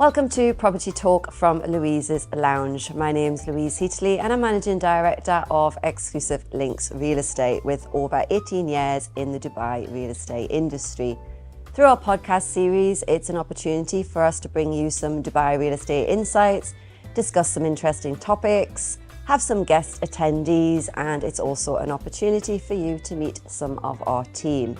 Welcome to Property Talk from Louise's Lounge. My name's Louise Heatley and I'm Managing Director of Exclusive Links Real Estate with over 18 years in the Dubai real estate industry. Through our podcast series, it's an opportunity for us to bring you some Dubai real estate insights, discuss some interesting topics, have some guest attendees, and it's also an opportunity for you to meet some of our team.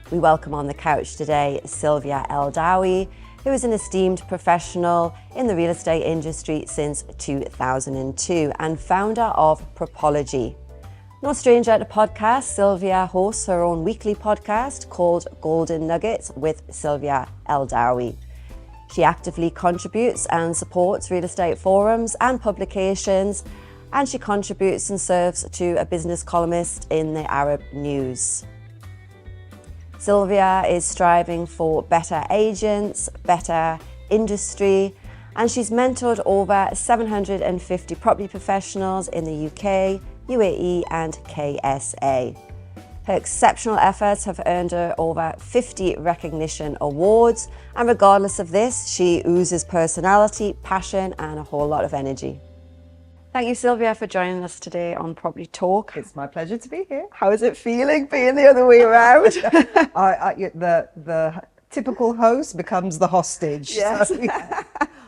We welcome on the couch today Silvia Eldawi, who is an esteemed professional in the real estate industry since 2002 and founder of Propology. No stranger to podcasts, Silvia hosts her own weekly podcast called Golden Nuggets with Silvia Eldawi. She actively contributes and supports real estate forums and publications, and she contributes and serves to a business columnist in the Arab News. Silvia is striving for better agents, better industry, and she's mentored over 750 property professionals in the UK, UAE and KSA. Her exceptional efforts have earned her over 50 recognition awards, and regardless of this, she oozes personality, passion and a whole lot of energy. Thank you, Silvia, for joining us today on Property Talk. It's my pleasure to be here. How is it feeling being the other way around? The typical host becomes the hostage. Yes. So, yeah.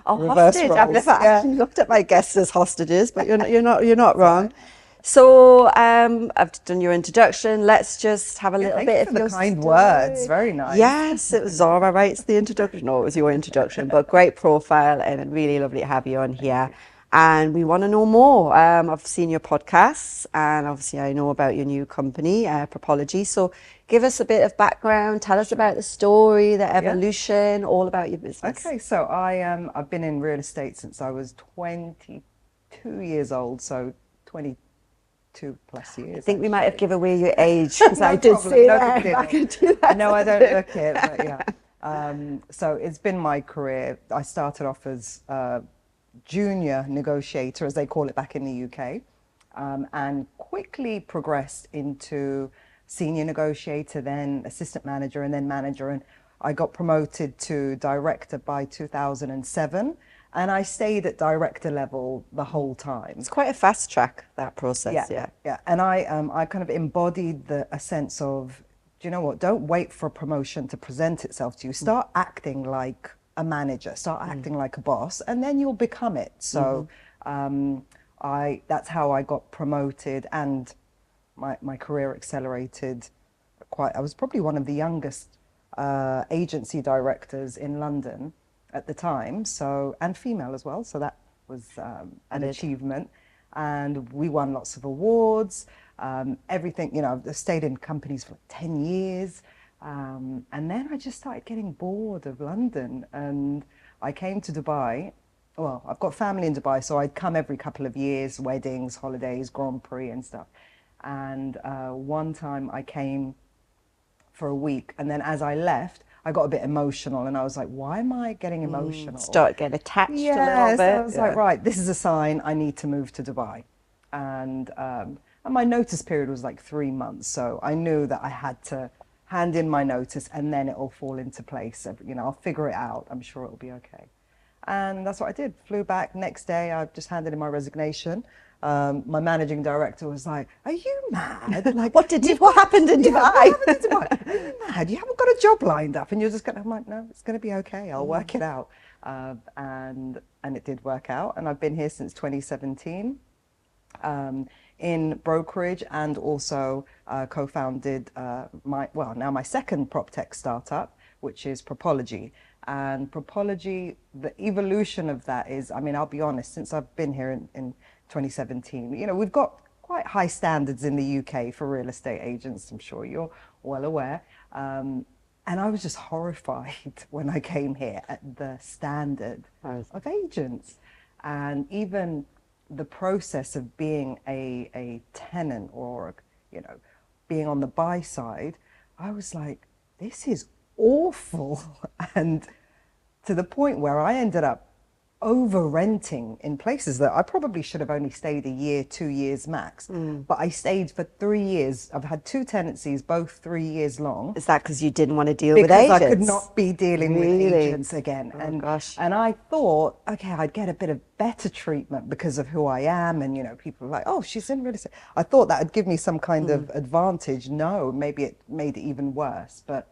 A Reverse hostage. roles. I've never actually looked at my guests as hostages, but you're not wrong. Right. So I've done your introduction. Let's just have a little bit of the your kind story. words. Very nice. Yes, it was Zara writes the introduction. No, it was your introduction, but great profile and really lovely to have you on here. And we want to know more. I've seen your podcasts and obviously I know about your new company, Propology. So give us a bit of background, tell us about the story, the evolution, all about your business. Okay, so I've been in real estate since I was 22 years old, so 22 plus years. I think we might have given away your age because I did problem, say no that big back deal. in 2000. No, I don't look it, but yeah. So it's been my career. I started off as junior negotiator, as they call it back in the UK, and quickly progressed into senior negotiator, then assistant manager, and then manager. And I got promoted to director by 2007, and I stayed at director level the whole time. It's quite a fast track, that process. Yeah. And I kind of embodied a sense of, do you know what? Don't wait for a promotion to present itself to you. Start acting like a manager, start acting like a boss, and then you'll become it. So that's how I got promoted, and my career accelerated quite. I was probably one of the youngest agency directors in London at the time, so, and female as well, so that was an achievement. And we won lots of awards, everything, you know. I've stayed in companies for 10 years. And then I just started getting bored of London, and I came to Dubai. Well, I've got family in Dubai, so I'd come every couple of years, weddings, holidays, Grand Prix and stuff. And one time I came for a week, and then as I left, I got a bit emotional, and I was like, why am I getting emotional? Start getting attached a little bit. So I was like, right, this is a sign I need to move to Dubai. And my notice period was like 3 months, so I knew that I had to hand in my notice, and then it'll fall into place. You know, I'll figure it out. I'm sure it'll be okay. And that's what I did. Flew back. Next day, I just handed in my resignation. My managing director was like, "Are you mad? Like, what happened in Dubai? What happened in Dubai? Are you mad? You haven't got a job lined up, and you're just going." I'm like, "No, it's going to be okay. I'll work it out." And it did work out. And I've been here since 2017. In brokerage, and also co-founded now my second prop tech startup, which is Propology. And Propology, the evolution of that is, I mean, I'll be honest, since I've been here in 2017, you know, we've got quite high standards in the UK for real estate agents. I'm sure you're well aware. And I was just horrified when I came here at the standard of agents, and even the process of being a tenant, or, you know, being on the buy side. I was like, this is awful. And to the point where I ended up over renting in places that I probably should have only stayed a year, 2 years max. But I stayed for 3 years. I've had 2 tenancies, both 3 years long. Is that because you didn't want to deal with Because agents? I could not be dealing with agents again. Oh, gosh. And I thought, okay, I'd get a bit of better treatment because of who I am. And, you know, people are like, oh, she's in real estate. I thought that would give me some kind of advantage. No, maybe it made it even worse. But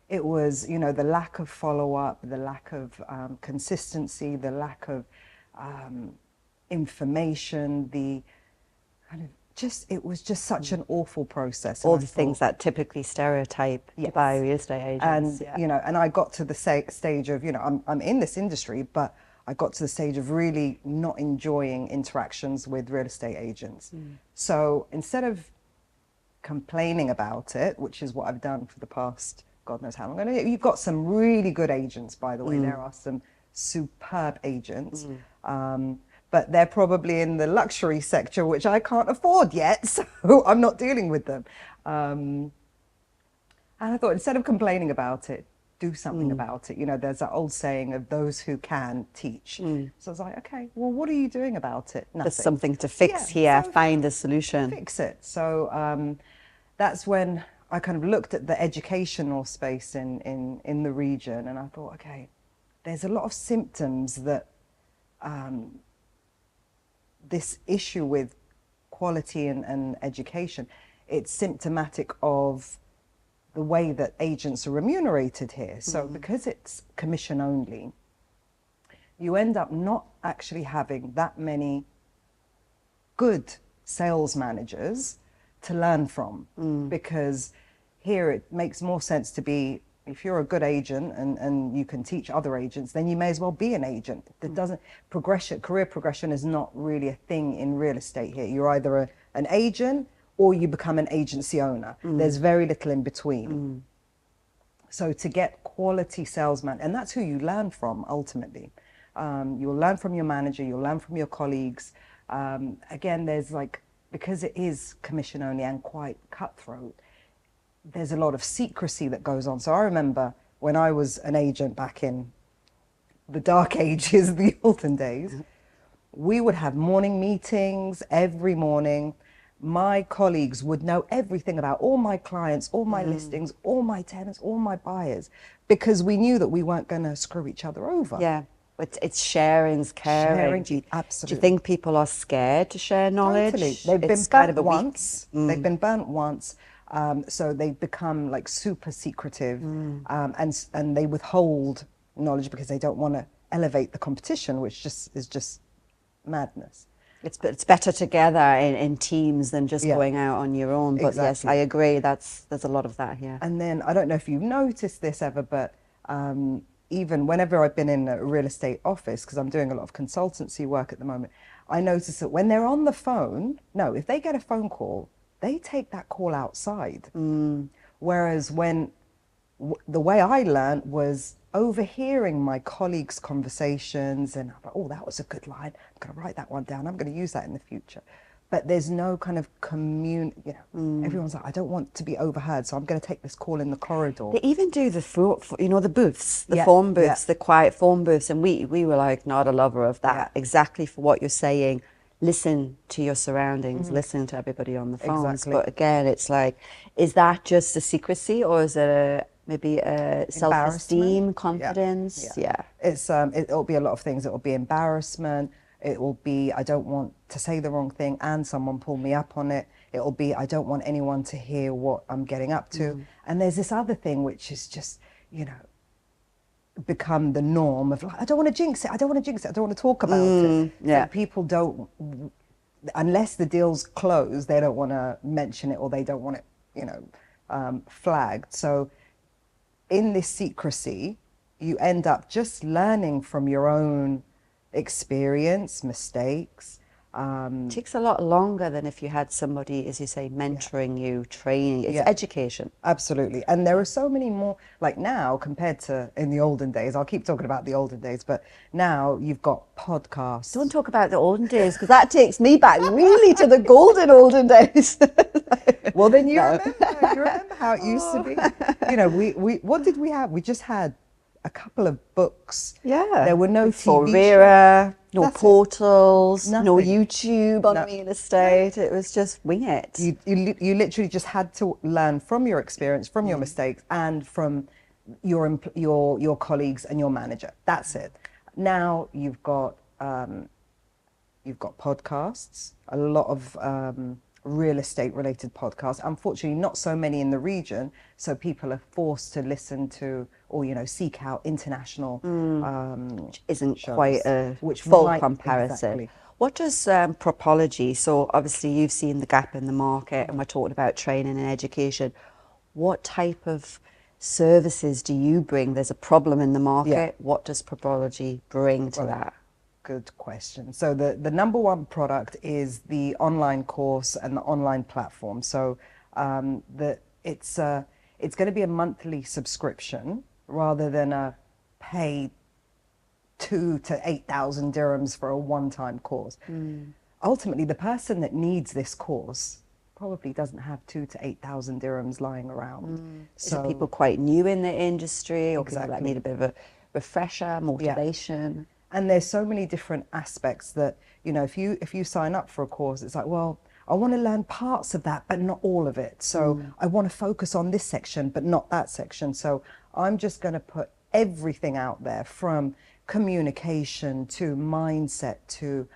it was, you know, the lack of follow-up, the lack of consistency, the lack of information, the kind of just, it was just such an awful process. All the things that typically stereotype Dubai real estate agents. And, you know, and I got to the stage of, you know, I'm in this industry, but I got to the stage of really not enjoying interactions with real estate agents. So instead of complaining about it, which is what I've done for the past God knows how long. You've got some really good agents, by the way. There are some superb agents, but they're probably in the luxury sector, which I can't afford yet, so I'm not dealing with them. And I thought, instead of complaining about it, do something about it. You know, there's that old saying of those who can teach. So I was like, okay, well, what are you doing about it? Nothing. There's something to fix here, so find a solution. Fix it. So that's when I kind of looked at the educational space in the region, and I thought, okay, there's a lot of symptoms that this issue with quality and education, it's symptomatic of the way that agents are remunerated here. So because it's commission only, you end up not actually having that many good sales managers to learn from, because here it makes more sense to be, if you're a good agent and you can teach other agents, then you may as well be an agent. That doesn't, career progression is not really a thing in real estate here. You're either an agent or you become an agency owner. There's very little in between. So to get quality salesman, and that's who you learn from ultimately. You'll learn from your manager, you'll learn from your colleagues. Again, there's like, because it is commission only and quite cutthroat, there's a lot of secrecy that goes on. So I remember when I was an agent back in the dark ages, the olden days, we would have morning meetings every morning. My colleagues would know everything about all my clients, all my listings, all my tenants, all my buyers, because we knew that we weren't going to screw each other over. Yeah. It's sharing's caring. Absolutely. Do you think people are scared to share knowledge? Totally. They've been burnt once. They've been burnt once. So they've become like super secretive, and they withhold knowledge because they don't want to elevate the competition, which is just madness. It's better together in teams than just going out on your own. But yes, I agree. There's a lot of that here. And then I don't know if you've noticed this ever, but even whenever I've been in a real estate office, because I'm doing a lot of consultancy work at the moment, I notice that when they're on the phone, if they get a phone call, they take that call outside. Whereas the way I learned was overhearing my colleagues' conversations, and I'm like, oh, that was a good line. I'm going to write that one down. I'm going to use that in the future. But there's no kind of everyone's like, I don't want to be overheard, so I'm going to take this call in the corridor. They even do the booths, the phone booths, the quiet phone booths, and we were like not a lover of that. Exactly for what you're saying. Listen to your surroundings, listen to everybody on the phones. Exactly. But again, it's like, is that just a secrecy, or is it maybe a self-esteem, confidence? Yeah. It'll be a lot of things. It'll be embarrassment. It will be, I don't want to say the wrong thing and someone pull me up on it. It will be, I don't want anyone to hear what I'm getting up to. And there's this other thing which is just, become the norm of like, I don't want to jinx it. I don't want to jinx it. I don't want to talk about it. So people don't, unless the deal's closed, they don't want to mention it, or they don't want it, flagged. So in this secrecy, you end up just learning from your own experience, mistakes. It takes a lot longer than if you had somebody, as you say, mentoring you, training. It's education. Absolutely. And there are so many more, like now compared to in the olden days, I'll keep talking about the olden days, but now you've got podcasts. Don't talk about the olden days, because that takes me back really to the olden days. Well, then you remember how it used to be. We what did we have? We just had a couple of books. Yeah. There were no For TV RERA, shows. no That's it. portals, no Nothing. YouTube on No. real estate. It was just wing it. You literally just had to learn from your experience, from your mistakes, and from your colleagues and your manager. That's it. Now you've got podcasts, a lot of real estate related podcasts. Unfortunately, not so many in the region, so people are forced to listen to or seek out international Which isn't shows, quite a which full might- comparison. exactly. What does Propology, so obviously you've seen the gap in the market and we're talking about training and education. What type of services do you bring? There's a problem in the market. Yeah. What does Propology bring to that? Good question. So the number one product is the online course and the online platform. So it's going to be a monthly subscription rather than a pay 2,000 to 8,000 dirhams for a one-time course. Ultimately, the person that needs this course probably doesn't have 2,000 to 8,000 dirhams lying around. Is it people quite new in the industry or people that Exactly. need a bit of a refresher, motivation? And there's so many different aspects that, if you sign up for a course, it's like, well, I want to learn parts of that, but not all of it. So I want to focus on this section, but not that section. So I'm just going to put everything out there, from communication to mindset to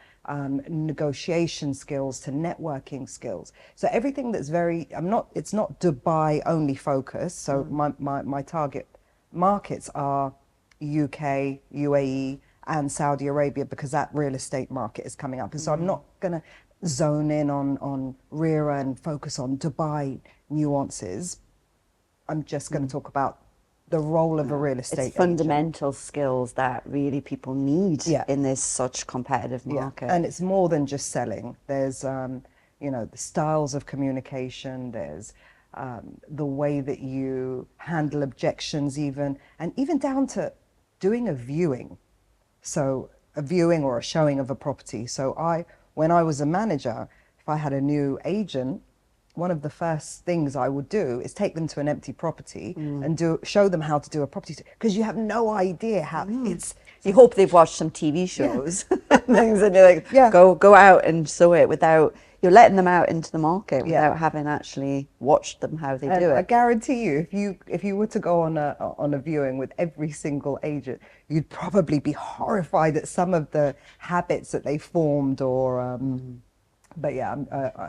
negotiation skills to networking skills. So everything that's it's not Dubai only focused. So my target markets are UK, UAE, and Saudi Arabia, because that real estate market is coming up. And so I'm not going to zone in on RERA and focus on Dubai nuances. I'm just going to talk about the role of a real estate It's fundamental skills that really people need in this such competitive market. And it's more than just selling. There's, the styles of communication. There's the way that you handle objections, and even down to doing a viewing. So a viewing or a showing of a property. So when I was a manager, if I had a new agent, one of the first things I would do is take them to an empty property and show them how to do a property, because you have no idea how it's. You hope they've watched some TV shows and things, and you're like, go out and show it without, you're letting them out into the market without having actually watched them how they do it. I guarantee you, if you were to go on a viewing with every single agent, you'd probably be horrified at some of the habits that they formed. But yeah,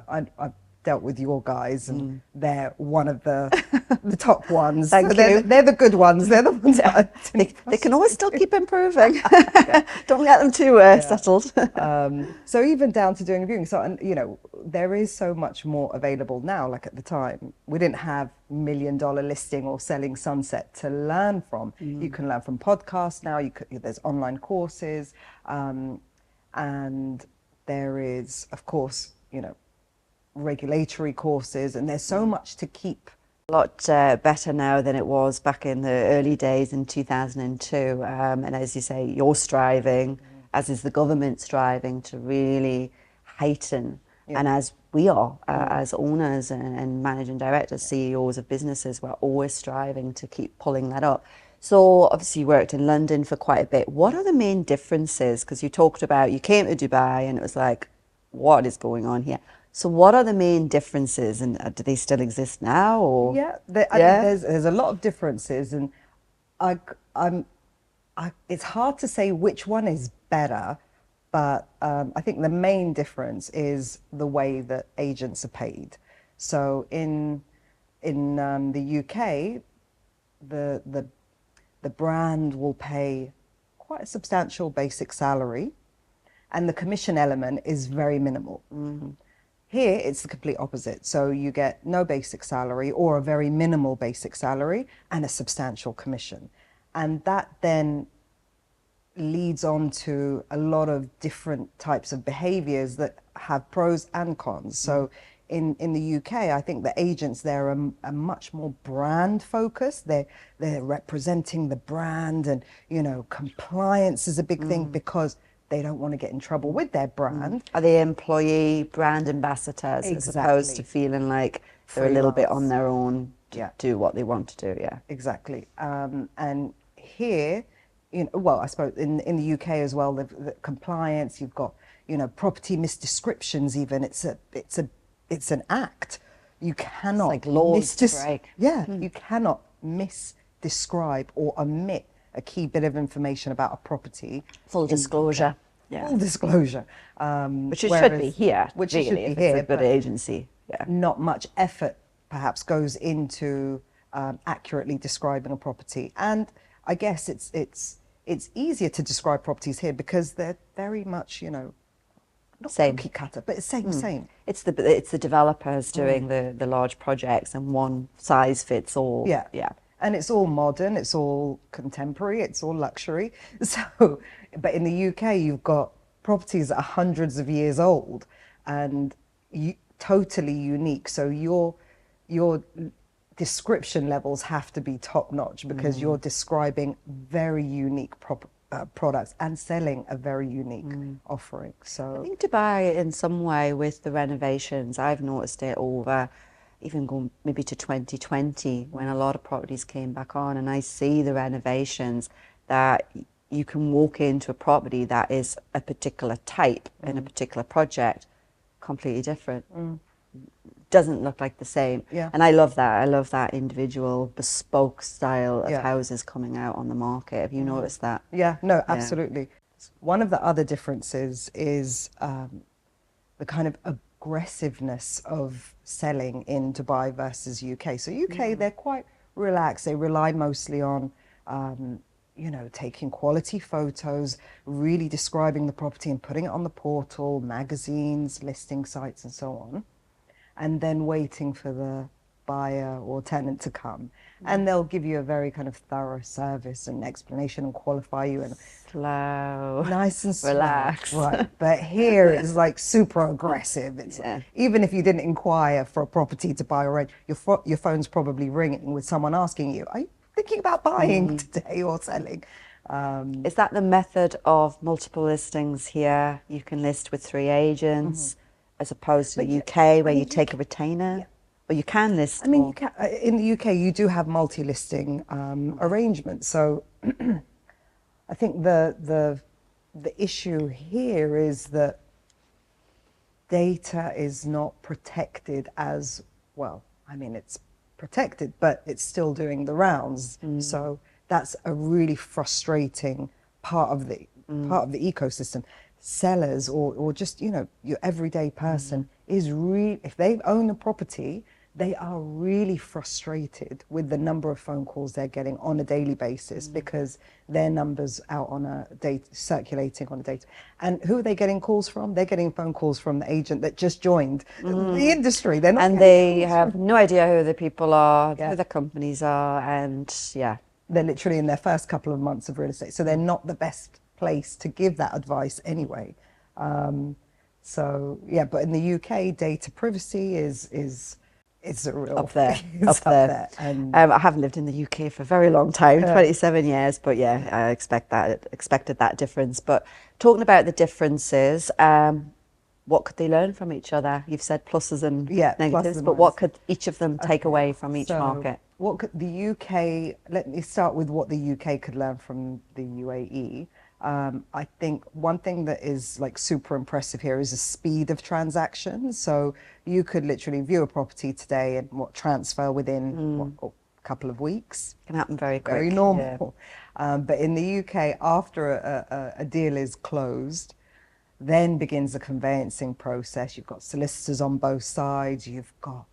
I've dealt with your guys, and they're one of the top ones. Thank you. They're the good ones. They're the ones that they can always still keep improving. Don't get them too settled. So even down to doing a viewing. So, there is so much more available now. Like at the time, we didn't have $1 million listing or selling sunset to learn from. You can learn from podcasts now. There's online courses, and there is, of course, regulatory courses, and there's so much to keep. A lot better now than it was back in the early days in 2002. And as you say, you're striving, as is the government striving, to really heighten. And as we are, as owners and managing directors, CEOs of businesses, we're always striving to keep pulling that up. So obviously you worked in London for quite a bit. What are the main differences? Because you talked about, you came to Dubai and it was like, what is going on here? So what are the main differences, and do they still exist now? Or? I think there's a lot of differences, and it's hard to say which one is better, but I think the main difference is the way that agents are paid. So in the UK, the brand will pay quite a substantial basic salary, and the commission element is very minimal. Here, it's the complete opposite. So you get no basic salary or a very minimal basic salary and a substantial commission. And that then leads on to a lot of different types of behaviors that have pros and cons. So in the UK, I think the agents there are much more brand focused. They're representing the brand, and, compliance is a big thing because they don't want to get in trouble with their brand. Are they employee brand ambassadors as opposed to feeling like they're a little bit on their own to do what they want to do? Yeah, exactly. And here, you know, well, I suppose in the UK as well, the compliance, you've got, you know, property misdescriptions even. It's an act. You cannot it's like laws to break. Yeah, you cannot misdescribe or omit a key bit of information about a property. Full disclosure. Yeah. Full disclosure. Which it should be here, which really, it should be if here, it's a good but agency. Yeah. not much effort perhaps goes into accurately describing a property. And I guess it's easier to describe properties here because they're very much, you know, not Same. cookie cutter, but it's same. It's the developers doing the large projects, and one size fits all. Yeah. Yeah. And it's all modern, it's all contemporary, it's all luxury. So, but in the UK, you've got properties that are hundreds of years old and totally unique. So your description levels have to be top notch because you're describing very unique products and selling a very unique offering. So I think Dubai, in some way, with the renovations, I've noticed it over, even going maybe to 2020, when a lot of properties came back on, and I see the renovations that you can walk into a property that is a particular type in a particular project, completely different. Doesn't look like the same. Yeah. And I love that. I love that individual bespoke style of Yeah. houses coming out on the market. Have you noticed that? yeah, no, absolutely. One of the other differences is the kind of aggressiveness of selling in Dubai versus UK. So UK, they're quite relaxed. They rely mostly on, you know, taking quality photos, really describing the property and putting it on the portal, magazines, listing sites and so on, and then waiting for the buyer or tenant to come. And they'll give you a very kind of thorough service and explanation and qualify you and Slow. nice and slow. Relax. Right. But here it's like super aggressive. It's even if you didn't inquire for a property to buy or rent, your phone's probably ringing with someone asking you, are you thinking about buying today or selling? Is that the method of multiple listings here? You can list with 3 agents as opposed to the UK where you take a retainer? Or you can list I mean, more. you can, in the UK, you do have multi-listing arrangements. So I think the issue here is that data is not protected as well. I mean, it's protected, but it's still doing the rounds. So that's a really frustrating part of the ecosystem. Sellers or just, you know, your everyday person is really, if they own a property, they are really frustrated with the number of phone calls they're getting on a daily basis because their numbers out on a date circulating on a date. And who are they getting calls from? They're getting phone calls from the agent that just joined the industry. They're not, and they have no idea who the people are, who the companies are, and they're literally in their first couple of months of real estate, so they're not the best place to give that advice anyway. So yeah, but in the UK, data privacy is a real up there. up there. And I haven't lived in the UK for a very long time, 27 years, but yeah, I expected that difference. But talking about the differences, what could they learn from each other? You've said pluses and negatives, but what could each of them take away from each market? What could the UK, let me start with what the UK could learn from the UAE. I think one thing that is like super impressive here is the speed of transactions. So you could literally view a property today and transfer within a couple of weeks. Can happen very quick. Very normal. But in the UK, after a deal is closed, then begins the conveyancing process. You've got solicitors on both sides. You've got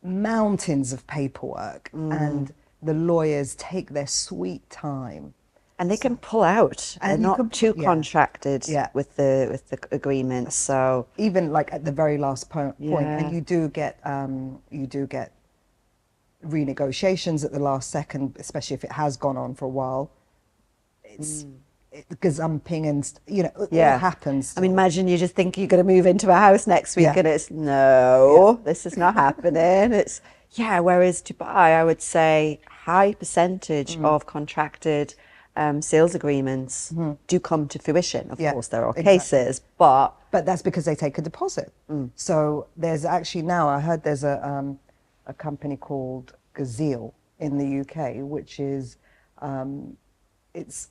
mountains of paperwork, and the lawyers take their sweet time. And they can pull out. They're not too contracted with the agreements. So even like at the very last point, and you do get renegotiations at the last second, especially if it has gone on for a while. It's gazumping and it all happens. I mean, imagine you just think you're going to move into a house next week, and it's this is not happening. It's whereas Dubai, I would say high percentage of contracted sales agreements do come to fruition. Of course, there are cases, but that's because they take a deposit. So there's actually now, I heard there's a company called Gazelle in the UK, which is It's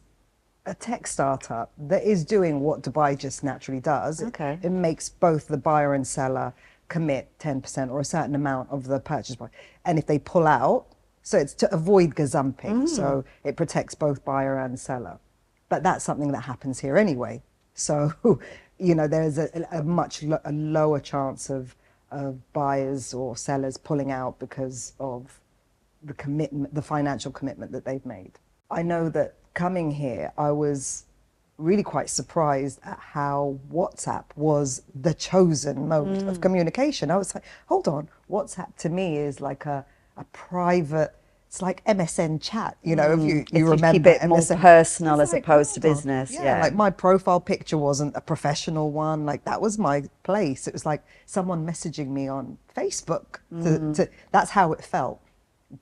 a tech startup that is doing what Dubai just naturally does. Okay. It makes both the buyer and seller commit 10% or a certain amount of the purchase price. And if they pull out, so it's to avoid gazumping. So it protects both buyer and seller. But that's something that happens here anyway. So, you know, there's a much lower chance of buyers or sellers pulling out because of the commitment, the financial commitment that they've made. I know that coming here, I was really quite surprised at how WhatsApp was the chosen mode of communication. I was like, hold on, WhatsApp to me is like a private, it's like MSN chat, you know, if you remember. Keep it more MSN. personal as Like, opposed to hold on. business. Yeah, like my profile picture wasn't a professional one. Like that was my place. It was like someone messaging me on Facebook. That's how it felt.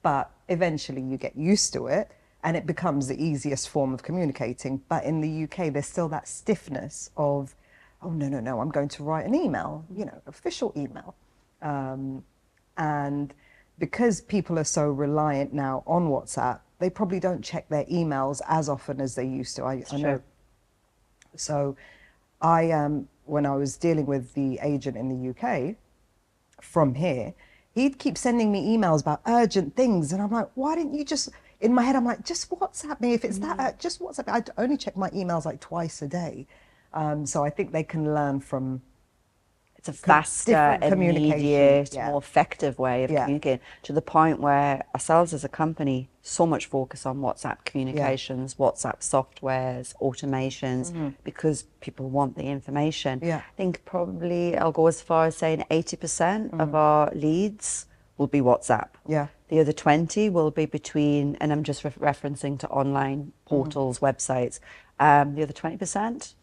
But eventually you get used to it and it becomes the easiest form of communicating. But in the UK, there's still that stiffness of, oh, no, I'm going to write an email, you know, official email. And because people are so reliant now on WhatsApp, they probably don't check their emails as often as they used to. I know. So when I was dealing with the agent in the UK from here, he'd keep sending me emails about urgent things. And I'm like, why didn't you just, in my head, I'm like, just WhatsApp me. If it's that, just WhatsApp me. I only check my emails like twice a day. So I think they can learn from. It's a faster, immediate, more effective way of communicating, to the point where ourselves as a company, so much focus on WhatsApp communications, WhatsApp softwares, automations, because people want the information. I think probably I'll go as far as saying 80% of our leads will be WhatsApp. The other 20 will be between, and I'm just referencing to online portals, websites. The other 20%,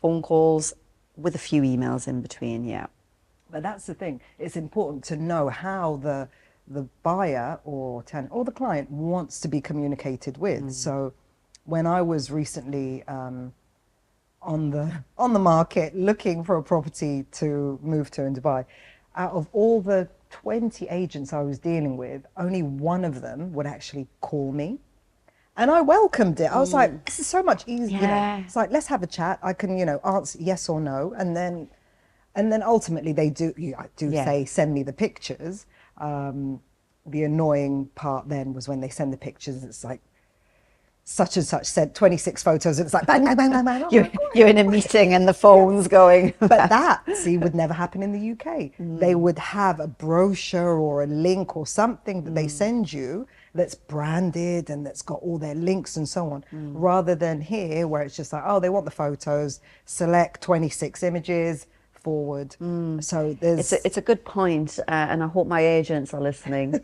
phone calls, with a few emails in between, But that's the thing. It's important to know how the buyer or tenant or the client wants to be communicated with. So when I was recently on the market looking for a property to move to in Dubai, out of all the 20 agents I was dealing with, only one of them would actually call me. And I welcomed it. I was like, this is so much easier. You know, it's like, let's have a chat. I can, you know, answer yes or no. And then ultimately they do say, send me the pictures. The annoying part then was when they send the pictures, it's like, such and such sent 26 photos. And it's like, bang, bang, bang, bang, bang. You're in a meeting and the phone's going. But that, see, would never happen in the UK. They would have a brochure or a link or something that they send you that's branded and that's got all their links and so on, rather than here where it's just like, oh, they want the photos, select 26 images, forward. So there's it's a good point, and I hope my agents are listening.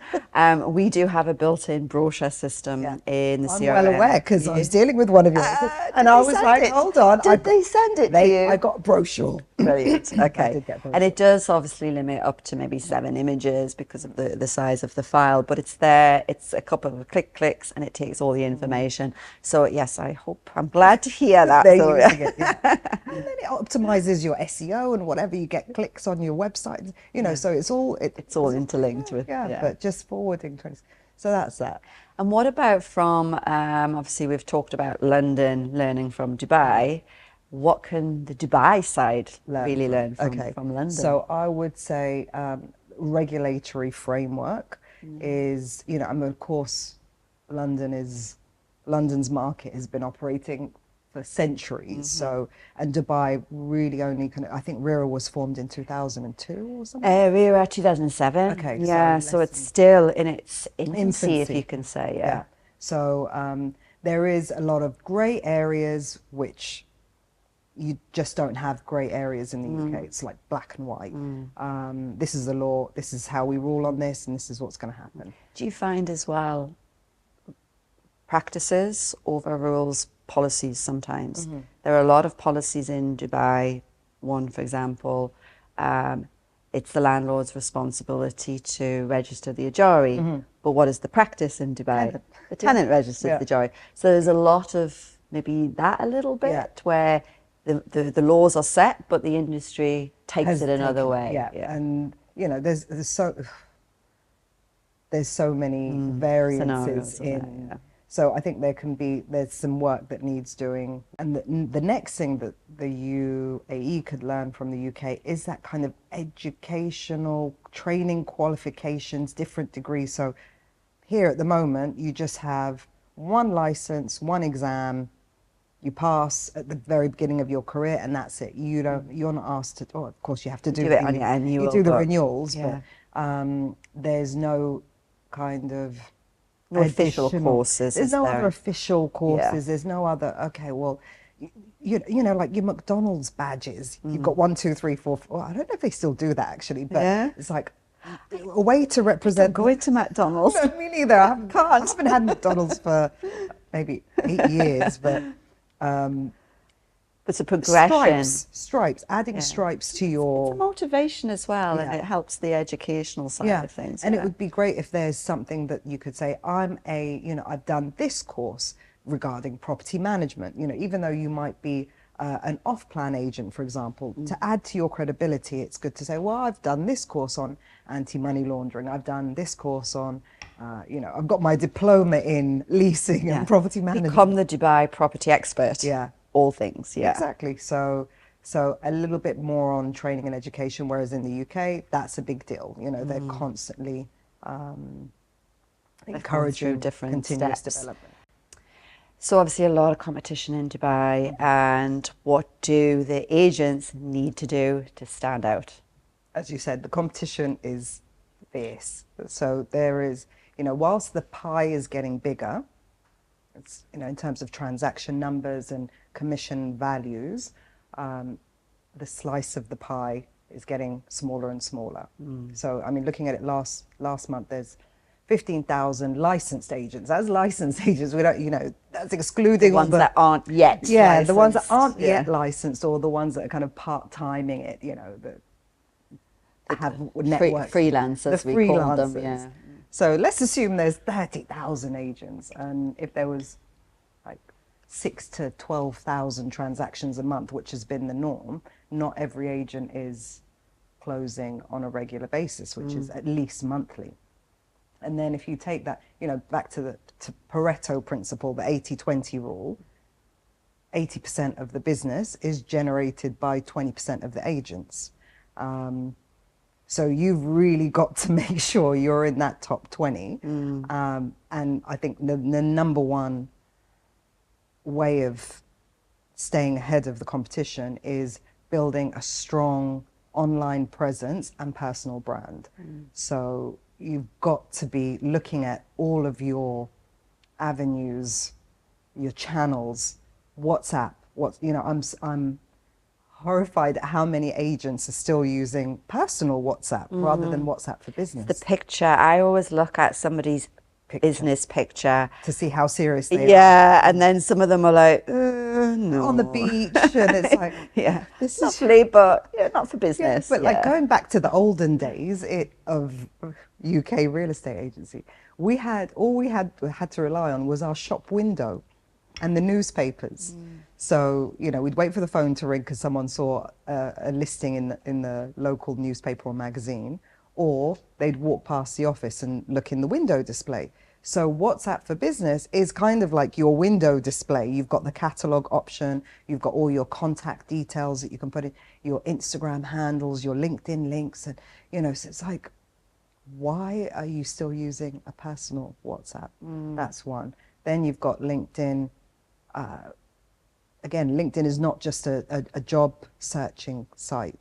We do have a built-in brochure system in the CRM. I'm well aware because I was dealing with one of yours, and I was like, hold on, did they send it to you? I got a brochure. Brilliant. Okay. And it does obviously limit up to maybe 7 images because of the size of the file, but it's there. It's a couple of clicks and it takes all the information. So yes, I'm glad to hear that. And then it optimizes your SEO and whatever, you get clicks on your website, you know, so it's all interlinked with but just forwarding. So that's that. And what about from obviously we've talked about London learning from Dubai. What can the Dubai side really learn from London? So I would say regulatory framework is, you know, I mean, of course, London's market has been operating for centuries. So, and Dubai really only I think RERA was formed in 2002 or something? RERA 2007. Okay. Yeah, so it's still in its infancy, if you can say, So there is a lot of grey areas which you just don't have grey areas in the UK. It's like black and white. This is the law, this is how we rule on this, and this is what's going to happen. Do you find as well practices overrules policies sometimes? There are a lot of policies in Dubai. One, for example, it's the landlord's responsibility to register the Ajari. But what is the practice in Dubai? The tenant registers the Ajari. So there's a lot of maybe that a little bit where the laws are set, but the industry takes it another way. And you know, there's so many variances in So I think there's some work that needs doing. And the next thing that the UAE could learn from the UK is that kind of educational training qualifications, different degrees. So here at the moment, you just have one license, one exam, you pass at the very beginning of your career, and that's it. You're not asked to, oh, of course you have to do it on your annual, you do the renewals, yeah. but there's no kind of no official courses. There's no other official courses. Yeah. There's no other, okay, well, you know, like your McDonald's badges, you've got 1, 2, 3, 4, 4. I don't know if they still do that actually, but it's like a way to represent. Going to McDonald's. No, me neither. I haven't had McDonald's for maybe 8 years, but it's a progression. Stripes, adding stripes to your... It's a motivation as well, and it helps the educational side of things. And it would be great if there's something that you could say, I've done this course regarding property management, you know, even though you might be an off-plan agent, for example, to add to your credibility, it's good to say, well, I've done this course on anti-money laundering, I've done this course on, you know, I've got my diploma in leasing and property management. Become the Dubai property expert. Yeah. All things, Exactly. So a little bit more on training and education, whereas in the UK, that's a big deal. You know, they're constantly encouraging different continuous steps. development. So obviously a lot of competition in Dubai, and what do the agents need to do to stand out? As you said, the competition is fierce. So there is, you know, whilst the pie is getting bigger, it's, you know, in terms of transaction numbers and commission values, the slice of the pie is getting smaller and smaller. So, I mean, looking at it last month, there's 15,000 licensed agents. As licensed agents, we don't, you know, that's excluding the ones that aren't yet licensed. The ones that aren't yet licensed, or the ones that are kind of part-timing it, you know, that have networks. Freelancers, we call them, yeah. So let's assume there's 30,000 agents, and if there was like 6,000 to 12,000 transactions a month, which has been the norm, not every agent is closing on a regular basis, which is at least monthly. And then if you take that, you know, back to the Pareto principle, the 80-20 rule, 80% of the business is generated by 20% of the agents. So you've really got to make sure you're in that top 20. And I think the number one way of staying ahead of the competition is building a strong online presence and personal brand. So you've got to be looking at all of your avenues, your channels, WhatsApp. You know, I'm horrified at how many agents are still using personal WhatsApp rather than WhatsApp for business. The picture, I always look at somebody's business picture to see how serious they are. Yeah, and then some of them are like, no. On the beach, and it's like, this is lovely, but not for business. But like going back to the olden days of UK real estate agency, all we had to rely on was our shop window and the newspapers. So, you know, we'd wait for the phone to ring because someone saw a listing in the local newspaper or magazine, or they'd walk past the office and look in the window display. So WhatsApp for Business is kind of like your window display. You've got the catalog option, you've got all your contact details that you can put in, your Instagram handles, your LinkedIn links, and, you know, so it's like, why are you still using a personal WhatsApp? That's one. Then you've got LinkedIn. Again, LinkedIn is not just a job searching site.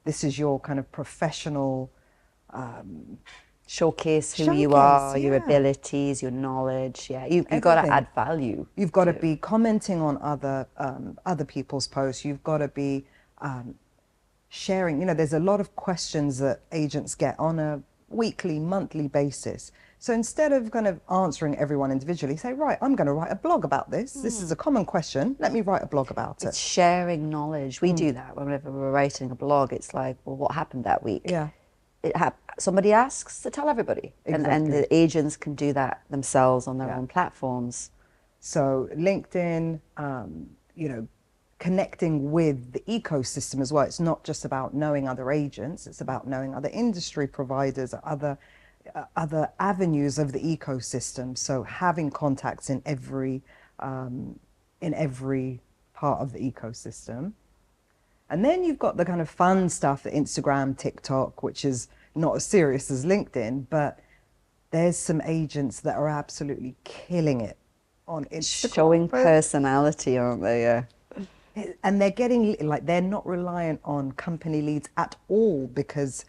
This is your kind of professional showcase who you are, your abilities, your knowledge. You've got to add value. You've got to be commenting on other people's posts. You've got to be sharing. You know, there's a lot of questions that agents get on a weekly, monthly basis. So instead of kind of answering everyone individually, say, right, I'm going to write a blog about this. This is a common question. Let me write a blog about it. It's sharing knowledge. We do that whenever we're writing a blog. It's like, well, what happened that week? Yeah. Somebody asks to tell everybody. Exactly. And the agents can do that themselves on their own platforms. So LinkedIn, you know, connecting with the ecosystem as well. It's not just about knowing other agents. It's about knowing other industry providers, other other avenues of the ecosystem. So having contacts in every part of the ecosystem. And then you've got the kind of fun stuff, the Instagram, TikTok, which is not as serious as LinkedIn, but there's some agents that are absolutely killing it on Instagram. Showing personality, aren't they? Yeah. And they're getting, like, they're not reliant on company leads at all, because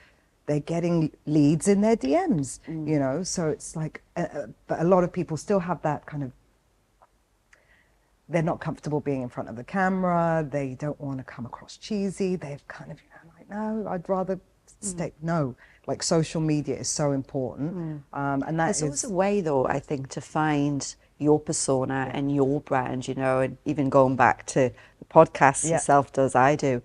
they're getting leads in their DMs, you know? So it's like, but a lot of people still have that kind of, they're not comfortable being in front of the camera. They don't want to come across cheesy. They've kind of, you know, like, no, I'd rather stay, no. Like, social media is so important. And that There's always a way, though, I think, to find your persona and your brand, you know, and even going back to the podcast yourself does, I do.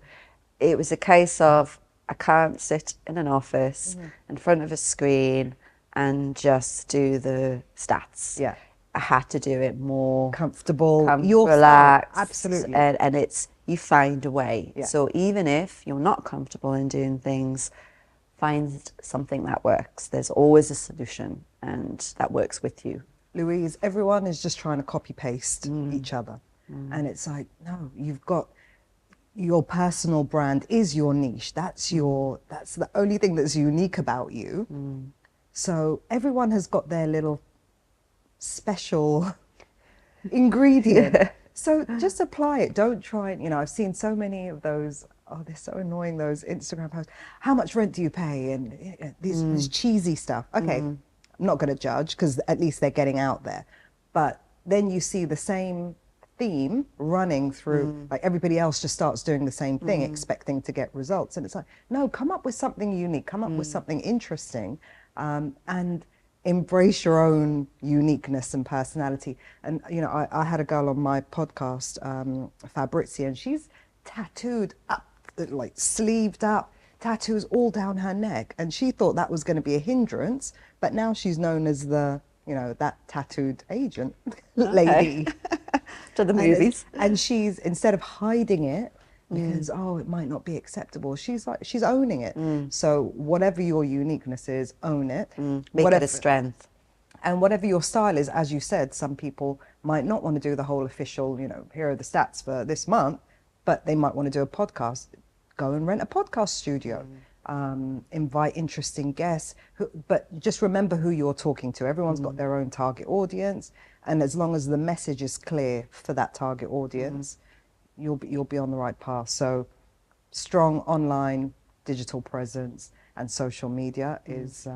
It was a case of, I can't sit in an office in front of a screen and just do the stats. Yeah. I had to do it more comfortable, relaxed, absolutely, and it's, you find a way. Yeah. So even if you're not comfortable in doing things, find something that works. There's always a solution, and that works with you. Louise, everyone is just trying to copy paste each other, and it's like, no, you've got your personal brand is your niche. That's the only thing that's unique about you. So everyone has got their little special ingredient. So just apply it. Don't try it. You know, I've seen so many of those. Oh, they're so annoying, those Instagram posts. How much rent do you pay? And this cheesy stuff. Okay, I'm not going to judge, because at least they're getting out there. But then you see the same theme running through, like, everybody else just starts doing the same thing, expecting to get results. And it's like, no, come up with something unique, come up with something interesting, and embrace your own uniqueness and personality. And, you know, I had a girl on my podcast, Fabrizia, and she's tattooed up, like sleeved up, tattoos all down her neck. And she thought that was going to be a hindrance, but now she's known as the, you know, that tattooed agent lady. To the movies. And she's, instead of hiding it, because, oh, it might not be acceptable, she's like, she's owning it. So whatever your uniqueness is, own it. Make it a strength. And whatever your style is, as you said, some people might not want to do the whole official, you know, here are the stats for this month, but they might want to do a podcast. Go and rent a podcast studio. Invite interesting guests, but just remember who you're talking to. Everyone's got their own target audience, and as long as the message is clear for that target audience, you'll be on the right path. So strong online digital presence and social media is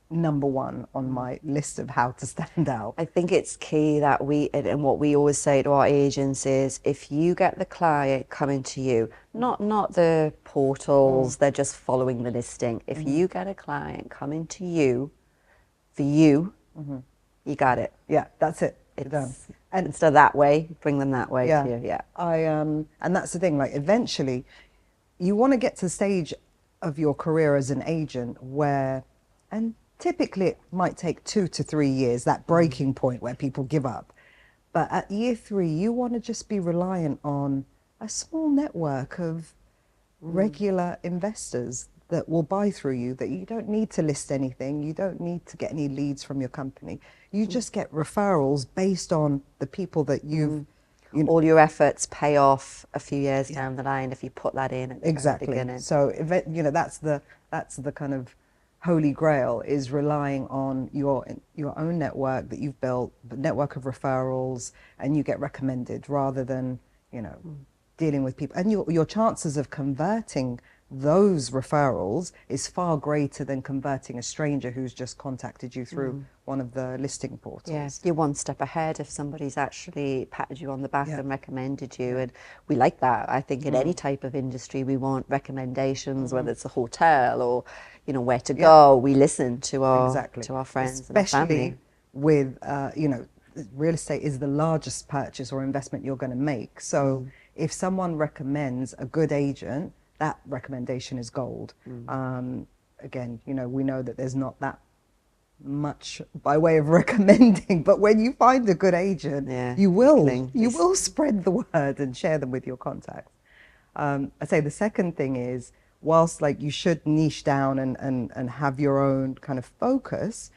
number one on my list of how to stand out. I think it's key that and what we always say to our agents is, if you get the client coming to you, not the portals, they're just following the listing. If you get a client coming to you for you, you got it. Yeah, that's it. It's done. And instead of that way, bring them that way to you. Yeah. And that's the thing, like, eventually you want to get to the stage of your career as an agent where, and typically it might take 2 to 3 years, that breaking point where people give up. But at year 3, you want to just be reliant on a small network of regular investors that will buy through you, that you don't need to list anything, you don't need to get any leads from your company. You just get referrals based on the people that you've... You know, all your efforts pay off a few years down the line if you put that in at the exactly. beginning. So, you know, that's the kind of holy grail, is relying on your own network that you've built, the network of referrals, and you get recommended, rather than, you know, dealing with people. And your chances of converting those referrals is far greater than converting a stranger who's just contacted you through one of the listing portals. Yes, you're one step ahead if somebody's actually patted you on the back and recommended you, and we like that. I think in any type of industry we want recommendations, whether it's a hotel or, you know, where to go. We listen to our friends, especially and our family. With you know, real estate is the largest purchase or investment you're going to make. So if someone recommends a good agent, that recommendation is gold. Again, you know, we know that there's not that much by way of recommending, but when you find a good agent, you will spread the word and share them with your contacts. I say the second thing is, whilst like you should niche down and have your own kind of focus,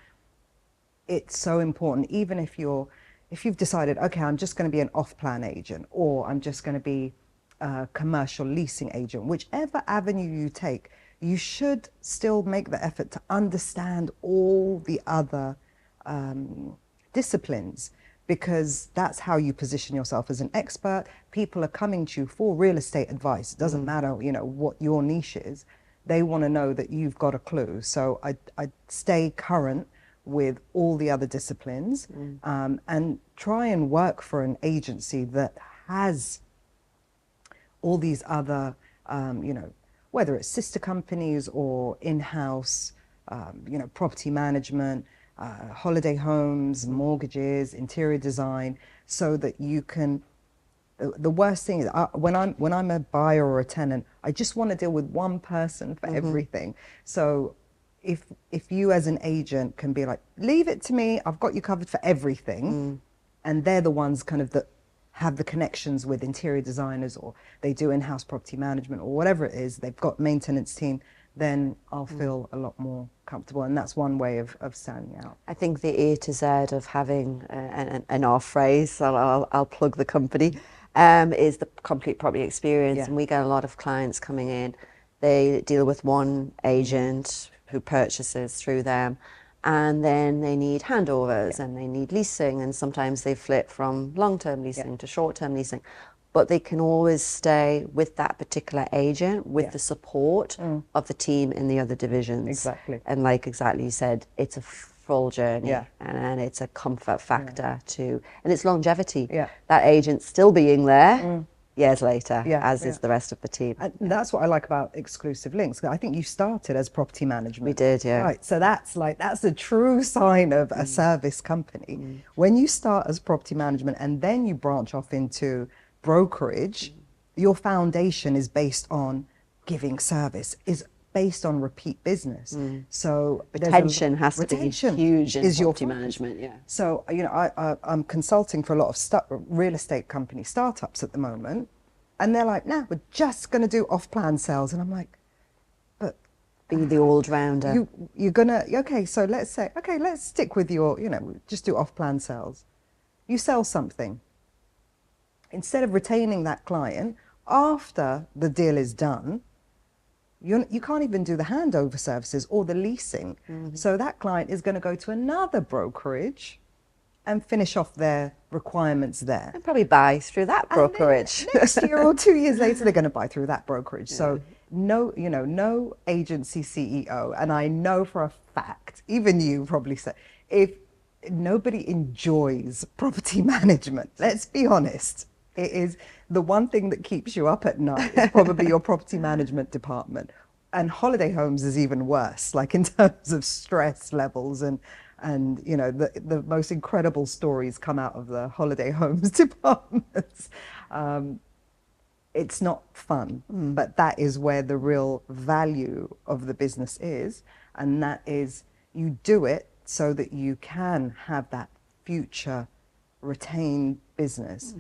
it's so important, even if you've decided, okay, I'm just going to be an off-plan agent, or I'm just going to be a commercial leasing agent, whichever avenue you take, you should still make the effort to understand all the other disciplines, because that's how you position yourself as an expert. People are coming to you for real estate advice. It doesn't matter, you know, what your niche is. They want to know that you've got a clue. So I stay current with all the other disciplines, and try and work for an agency that has all these other, you know, whether it's sister companies or in-house, you know, property management, holiday homes, mortgages, interior design, so that you can, the worst thing is when I'm a buyer or a tenant, I just want to deal with one person for everything. So if you as an agent can be like, leave it to me, I've got you covered for everything, and they're the ones kind of that have the connections with interior designers, or they do in-house property management, or whatever it is, they've got maintenance team, then I'll feel a lot more comfortable. And that's one way of standing out. I think the A to Z of having an R phrase, I'll plug the company, is the complete property experience. Yeah. And we get a lot of clients coming in, they deal with one agent who purchases through them, and then they need handovers and they need leasing, and sometimes they flip from long-term leasing to short-term leasing. But they can always stay with that particular agent with the support of the team in the other divisions. Exactly. And like exactly you said, it's a full journey, and it's a comfort factor too, and it's longevity. That agent still being there years later, as is the rest of the team. And that's what I like about Exclusive Links. I think you started as property management. We did, yeah. Right, so that's a true sign of a service company. When you start as property management and then you branch off into brokerage, your foundation is based on giving service, is based on repeat business. So retention has to be huge in property your management. Yeah. So you know, I'm consulting for a lot of real estate company startups at the moment, and they're like, "Nah, we're just going to do off-plan sales," and I'm like, "But be the all-rounder. You're gonna so let's say let's stick with your just do off-plan sales. You sell something. Instead of retaining that client after the deal is done, you can't even do the handover services or the leasing. So that client is going to go to another brokerage and finish off their requirements there. And probably buy through that brokerage. Next year or 2 years later, they're going to buy through that brokerage. So no agency CEO, and I know for a fact, even you probably say, if nobody enjoys property management, let's be honest, it is the one thing that keeps you up at night is probably your property management department. And holiday homes is even worse, like in terms of stress levels, and you know, the most incredible stories come out of the holiday homes departments. It's not fun, but that is where the real value of the business is, and that is you do it so that you can have that future retained business.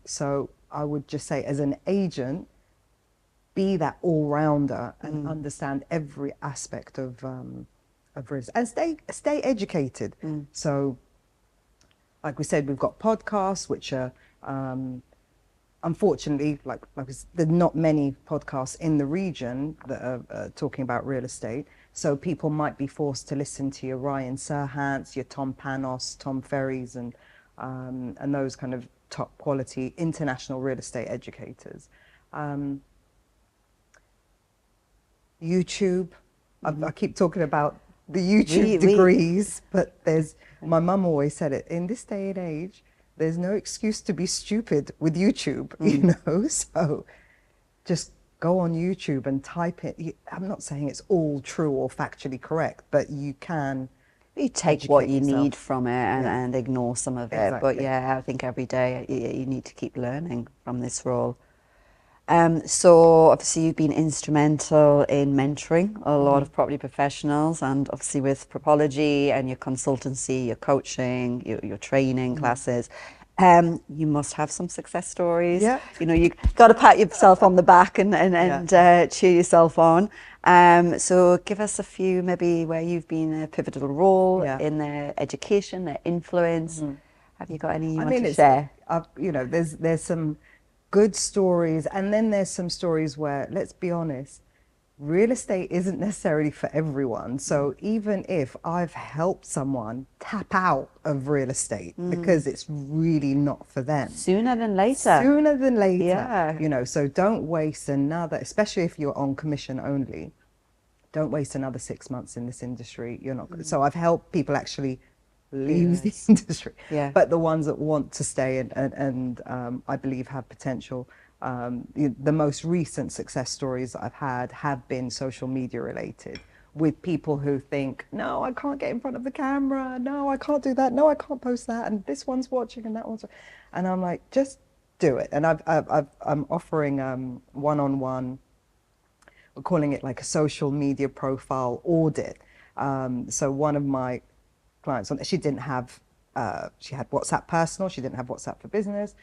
So I would just say, as an agent, be that all-rounder and understand every aspect of risk, and stay educated. So, like we said, we've got podcasts which are, unfortunately, there's not many podcasts in the region that are talking about real estate. So people might be forced to listen to your Ryan Serhants, your Tom Panos, Tom Ferries, and those kind of top quality international real estate educators. YouTube, I keep talking about the YouTube degrees, but my mum always said it, in this day and age, there's no excuse to be stupid with YouTube, you know, so just go on YouTube and type it. I'm not saying it's all true or factually correct, but you can take what you need from it and ignore some of it. Exactly. But yeah, I think every day you need to keep learning from this role. So obviously you've been instrumental in mentoring a lot of property professionals, and obviously with Propology and your consultancy, your coaching, your training classes, You must have some success stories. Yeah. You know, you got to pat yourself on the back and cheer yourself on. So give us a few, maybe where you've been a pivotal role in their education, their influence. Have you got any you want to share? You know, there's some good stories, and then there's some stories where, let's be honest, real estate isn't necessarily for everyone. So even if I've helped someone tap out of real estate because it's really not for them. Sooner than later. Sooner than later. Yeah. You know, so don't waste another, especially if you're on commission only, don't waste another 6 months in this industry. You're not so I've helped people actually leave the industry. Yeah. But the ones that want to stay and I believe have potential. The most recent success stories that I've had have been social media related, with people who think, no, I can't get in front of the camera, no, I can't do that, no, I can't post that, and this one's watching and that one's, and I'm like, just do it. And I'm offering one-on-one, we're calling it like a social media profile audit. So one of my clients, she didn't have, she had WhatsApp personal, she didn't have WhatsApp for business.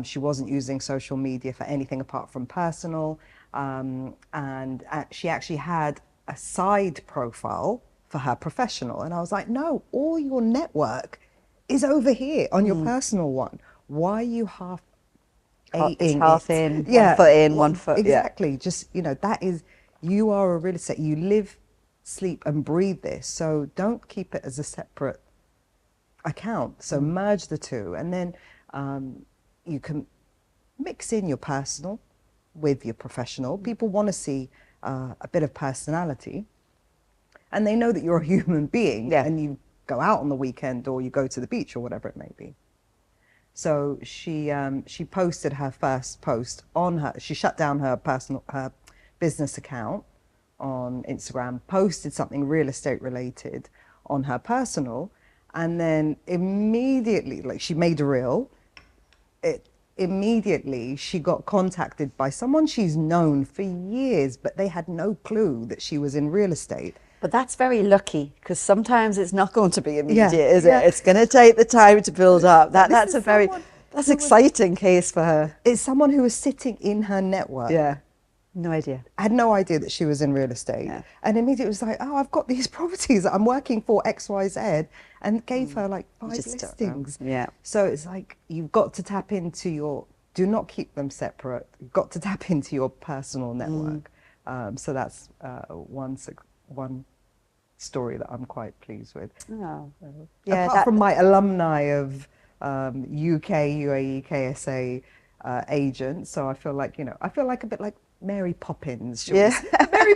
She wasn't using social media for anything apart from personal. And she actually had a side profile for her professional. And I was like, no, all your network is over here on your personal one. Why are you half It's half in, 1 foot in, 1 foot. Exactly. Just, you know, that is, you are a real estate, you live, sleep and breathe this. So don't keep it as a separate account. So merge the two, and then you can mix in your personal with your professional. People want to see a bit of personality, and they know that you're a human being and you go out on the weekend or you go to the beach or whatever it may be. So she posted her first post on her, she shut down her business account on Instagram, posted something real estate related on her personal, and then immediately, like, she made a reel. Immediately she got contacted by someone she's known for years, but they had no clue that she was in real estate. But that's very lucky, because sometimes it's not going to be immediate, is it? It's going to take the time to build up. That's a very, that's exciting case for her. It's someone who was sitting in her network. Yeah. No idea. I had no idea that she was in real estate. Yeah. And immediately was like, oh, I've got these properties that I'm working for XYZ, and gave her like 5 listings. Yeah. So it's like, you've got to tap into your, do not keep them separate. You've got to tap into your personal network. So that's one story that I'm quite pleased with. Oh. Apart from my alumni of UK, UAE, KSA agents. So I feel like, you know, I feel like a bit like Mary Poppins. Mary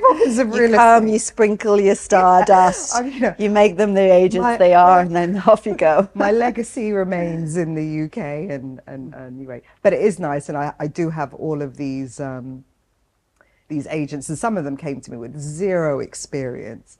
Poppins of real estate. You come, you sprinkle your stardust, you make them the agents they are, and then off you go. My legacy remains in the UK and UAE. But it is nice, and I do have all of these agents, and some of them came to me with zero experience.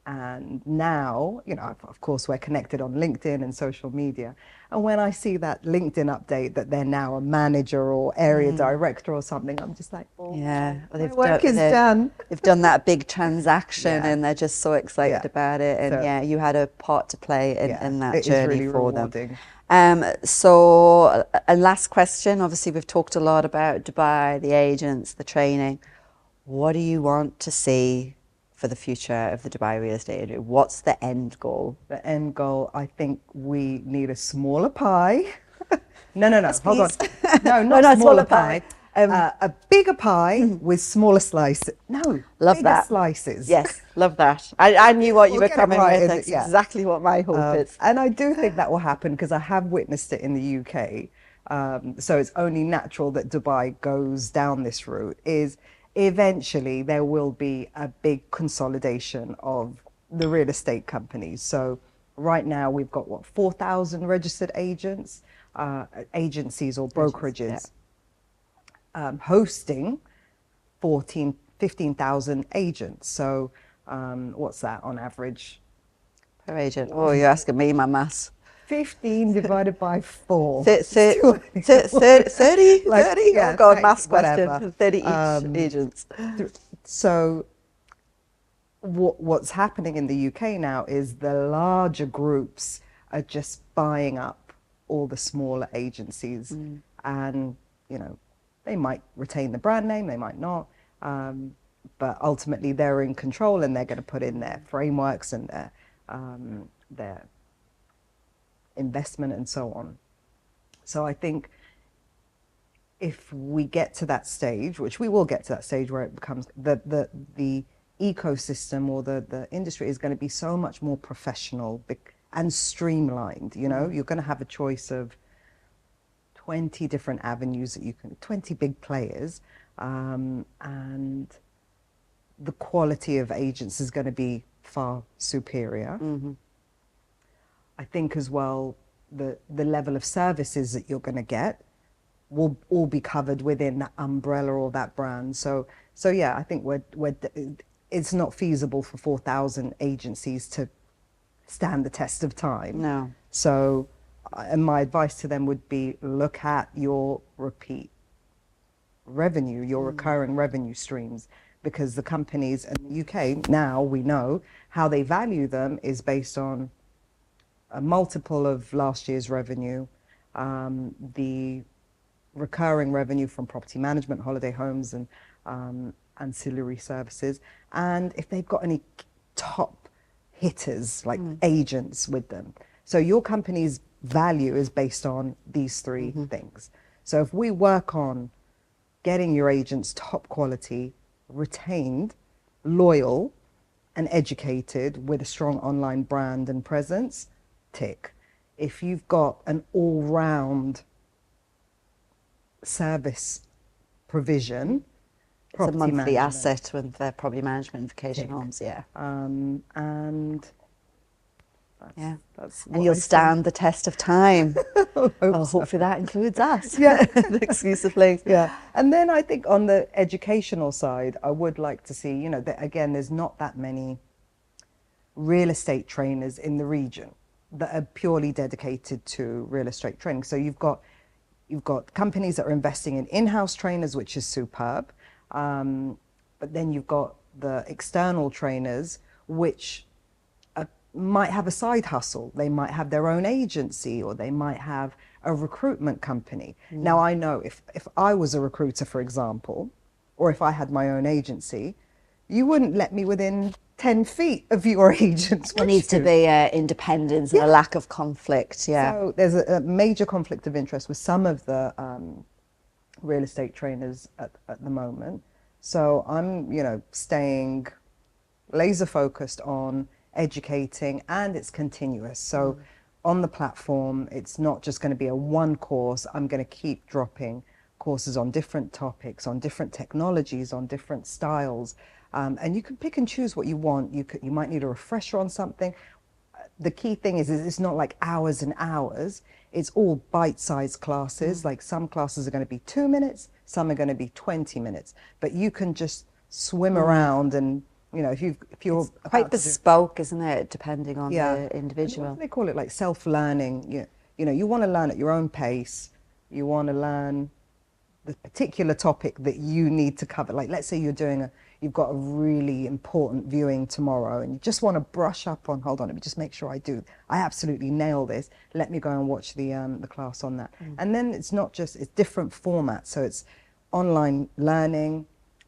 And now, you know, of course, we're connected on LinkedIn and social media. And when I see that LinkedIn update that they're now a manager or area director or something, I'm just like, oh, well, my work is done. They've done that big transaction and they're just so excited about it. And so, you had a part to play in that journey really for rewarding. them. So a last question, obviously we've talked a lot about Dubai, the agents, the training. What do you want to see for the future of the Dubai real estate industry? What's the end goal? The end goal, I think we need a smaller pie. No, hold on. No, not smaller pie. A bigger pie with smaller slices. No, bigger slices. Yes, love that. I knew what you were coming with. That's exactly what my hope is. And I do think that will happen because I have witnessed it in the UK. So it's only natural that Dubai goes down this route. Eventually there will be a big consolidation of the real estate companies. So right now we've got 4,000 registered agents, agencies or brokerages, hosting 15,000 agents. So what's that on average? Per agent? Oh, you're asking me my maths. 15 divided by 4. 30? Yeah, oh God, maths question. 30 each agents. So what's happening in the UK now is the larger groups are just buying up all the smaller agencies. And, you know, they might retain the brand name, they might not. But ultimately they're in control, and they're going to put in their frameworks and their investment and so on. So I think if we get to that stage, which we will get to that stage where it becomes the ecosystem or the industry is going to be so much more professional and streamlined. You know, you're going to have a choice of 20 different avenues that you can, 20 big players, and the quality of agents is going to be far superior. I think as well, the level of services that you're going to get will all be covered within that umbrella or that brand. So yeah, I think it's not feasible for 4,000 agencies to stand the test of time. No. So, and my advice to them would be, look at your repeat revenue, your recurring revenue streams, because the companies in the UK, now we know how they value them is based on a multiple of last year's revenue, the recurring revenue from property management, holiday homes, and ancillary services, and if they've got any top hitters like agents with them. So your company's value is based on these three things. So if we work on getting your agents top quality, retained, loyal, and educated with a strong online brand and presence, tick. If you've got an all-round service provision, it's a monthly management, asset with their property management vacation homes, yeah. And that's and you'll stand the test of time. Well, so. hopefully that includes us. Yeah. The exclusive links. Yeah. And then I think on the educational side, I would like to see, you know, that again, there's not that many real estate trainers in the region that are purely dedicated to real estate training. So you've got companies that are investing in in-house trainers, which is superb. But then you've got the external trainers, which might have a side hustle. They might have their own agency, or they might have a recruitment company. Now, I know if I was a recruiter, for example, or if I had my own agency, you wouldn't let me within 10 feet of your agents. There needs to be independence and a lack of conflict, yeah. So there's a major conflict of interest with some of the real estate trainers at the moment. So I'm, you know, staying laser focused on educating, and it's continuous. So on the platform, it's not just going to be a one course. I'm going to keep dropping courses on different topics, on different technologies, on different styles. And you can pick and choose what you want. You might need a refresher on something. The key thing is it's not like hours and hours. It's all bite-sized classes. Like some classes are going to be 2 minutes, some are going to be 20 minutes. But you can just swim around, and you know, if you're it's quite bespoke, isn't it? Depending on the individual. They call it like self-learning. You know, you want to learn at your own pace. You want to learn the particular topic that you need to cover. Like, let's say you've got a really important viewing tomorrow, and you just want to brush up on, hold on, let me just make sure I absolutely nail this. Let me go and watch the class on that. And then it's not just, it's different formats. So it's online learning,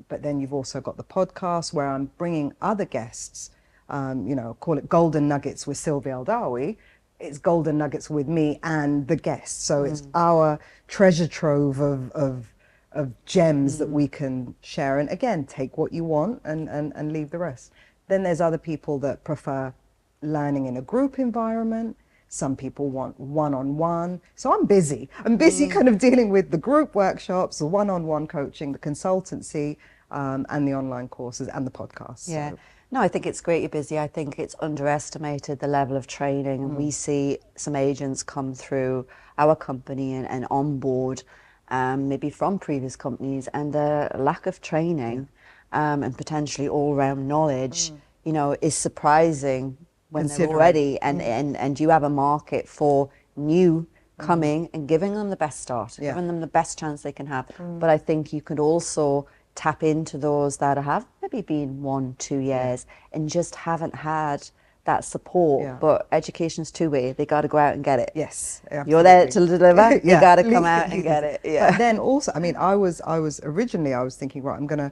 but then you've also got the podcast where I'm bringing other guests, you know, call it Golden Nuggets with Silvia Eldawi. It's Golden Nuggets with me and the guests. So it's our treasure trove of gems that we can share. And again, take what you want and leave the rest. Then there's other people that prefer learning in a group environment. Some people want one-on-one. So I'm busy. I'm busy kind of dealing with the group workshops, the one-on-one coaching, the consultancy, and the online courses and the podcasts. Yeah. So. No, I think it's great you're busy. I think it's underestimated the level of training, and we see some agents come through our company and on board, maybe from previous companies, and the lack of training and potentially all-round knowledge, you know, is surprising when they're already, and you have a market for new coming and giving them the best start, giving them the best chance they can have. But I think you could also tap into those that have maybe been 1-2 years and just haven't had that support. Yeah. But education's two-way. They got to go out and get it. Yes, You're there to deliver. You Yeah. got to come out and get it. Yeah. But then also, I mean, I was originally thinking, right, I'm going to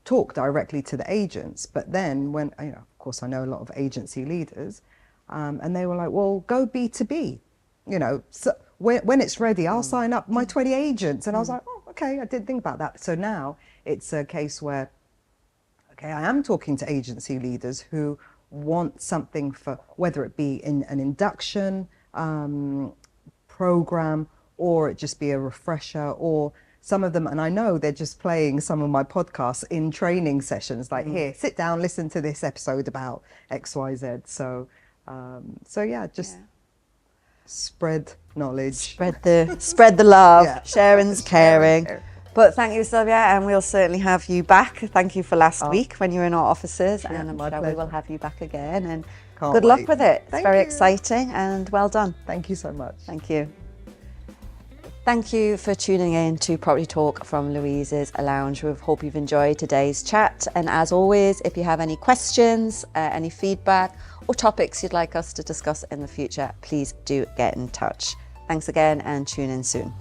talk directly to the agents. But then when, you know, of course, I know a lot of agency leaders, and they were like, well, go B2B. You know, so when it's ready, I'll sign up my 20 agents. And I was like, oh, okay, I didn't think about that. So now it's a case where, okay, I am talking to agency leaders who want something for, whether it be in an induction program, or it just be a refresher, or some of them, and I know they're just playing some of my podcasts in training sessions, like, here, sit down, listen to this episode about XYZ. So yeah, just spread knowledge. Spread the love. Yeah. Sharing's caring. But thank you, Silvia, and we'll certainly have you back. Thank you for last week when you were in our offices, and I'm sure we will have you back again. And good luck with it. It's very exciting, and well done. Thank you so much. Thank you. Thank you for tuning in to Property Talk from Louise's Lounge. We hope you've enjoyed today's chat. And as always, if you have any questions, any feedback, or topics you'd like us to discuss in the future, please do get in touch. Thanks again, and tune in soon.